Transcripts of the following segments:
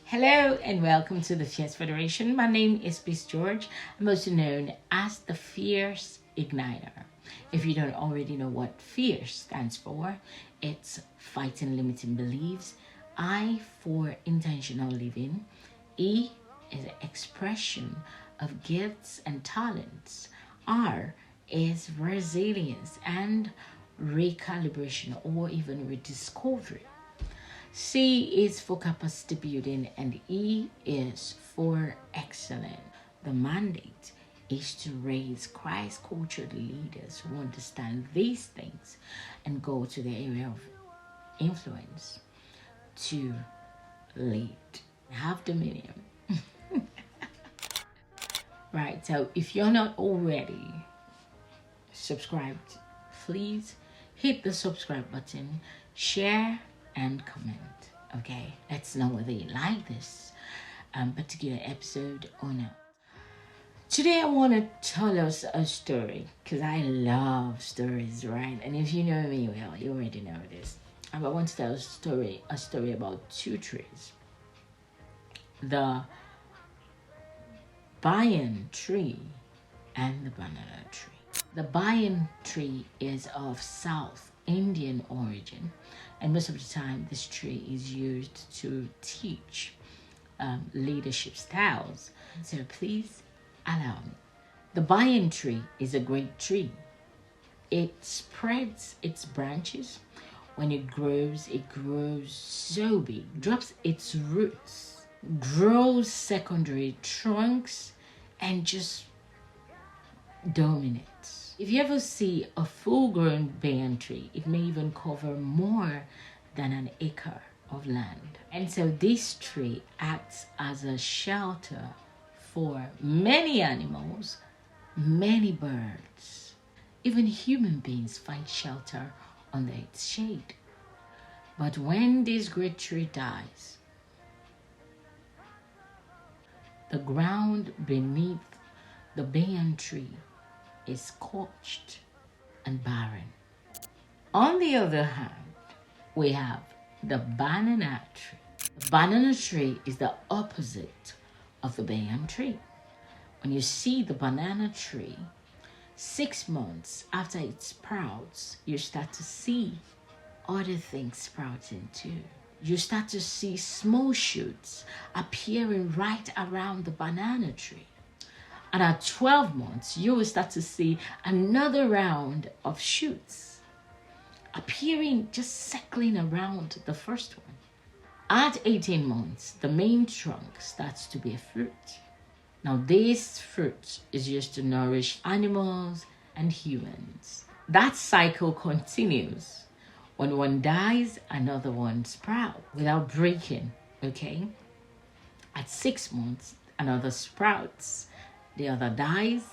Hello and welcome to the Fierce Federation. My name is Peace George. I'm also known as the Fierce Igniter. If you don't already know what FIERCE stands for, it's Fighting Limiting Beliefs. I for Intentional Living. E is expression of gifts and talents. R is resilience and recalibration or even rediscovery. C is for capacity building and E is for excellence. The mandate is to raise Christ-cultured leaders who understand these things and go to the area of influence to lead, have dominion. Right, so if you're not already subscribed, please hit the subscribe button, share and comment. Okay, let's know whether you like this particular episode or not. Today I want to tell us a story because I love stories, right? And if you know me well, you already know this. I want to tell a story about two trees. The banyan tree and the banana tree. The banyan tree is of South Indian origin, and most of the time this tree is used to teach leadership styles. So please allow me. The banyan tree is a great tree. It spreads its branches. When it grows so big, drops its roots, grows secondary trunks, and just dominates. If you ever see a full-grown banyan tree, it may even cover more than an acre of land. And so this tree acts as a shelter for many animals, many birds. Even human beings find shelter under its shade. But when this great tree dies, the ground beneath the banyan tree is scorched and barren. On the other hand, we have the banana tree. The banana tree is the opposite of the banyan tree. When you see the banana tree, 6 months after it sprouts, you start to see other things sprouting too. You start to see small shoots appearing right around the banana tree. And at 12 months, you will start to see another round of shoots appearing, just circling around the first one. At 18 months, the main trunk starts to bear fruit. Now, this fruit is used to nourish animals and humans. That cycle continues. When one dies, another one sprouts without breaking, okay? At 6 months, another sprouts. The other dies,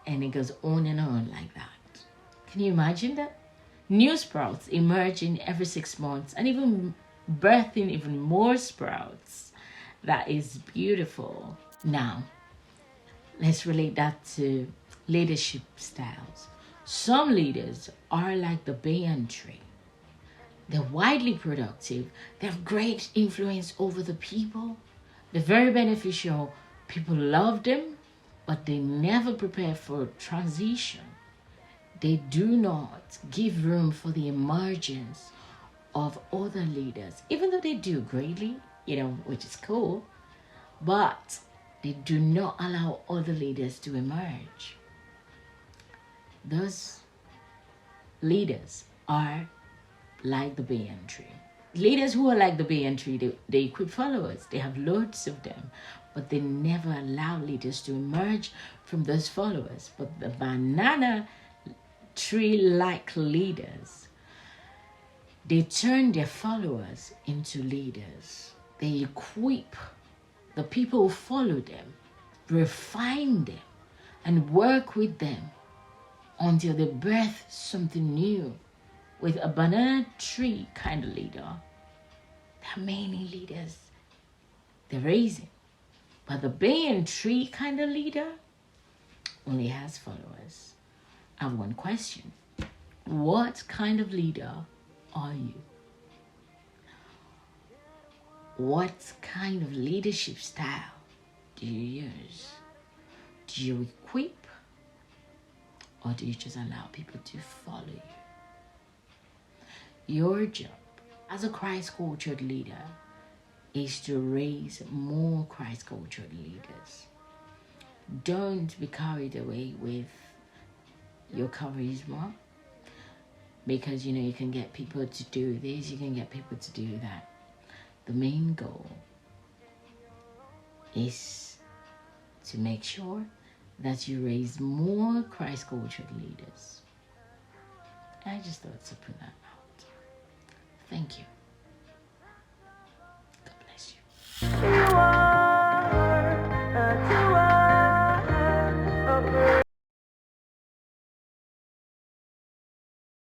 and it goes on and on like that. Can you imagine that? New sprouts emerging every 6 months and even birthing even more sprouts. That is beautiful. Now, let's relate that to leadership styles. Some leaders are like the banyan tree. They're widely productive. They have great influence over the people. They're very beneficial. People love them, but they never prepare for transition. They do not give room for the emergence of other leaders, even though they do greatly, which is cool, but they do not allow other leaders to emerge. Those leaders are like the banyan tree. Leaders who are like the banyan tree, they equip followers. They have loads of them, but they never allow leaders to emerge from those followers. But the banana tree-like leaders, they turn their followers into leaders. They equip the people who follow them, refine them, and work with them until they birth something new. With a banana tree kind of leader, there are many leaders they're raising. But the banyan tree kind of leader only has followers. I have one question. What kind of leader are you? What kind of leadership style do you use? Do you equip, or do you just allow people to follow you? Your job as a Christ-cultured leader is to raise more Christ-cultured leaders. Don't be carried away with your charisma, because you can get people to do this, you can get people to do that. The main goal is to make sure that you raise more Christ-cultured leaders. I just thought to put that out. Thank you.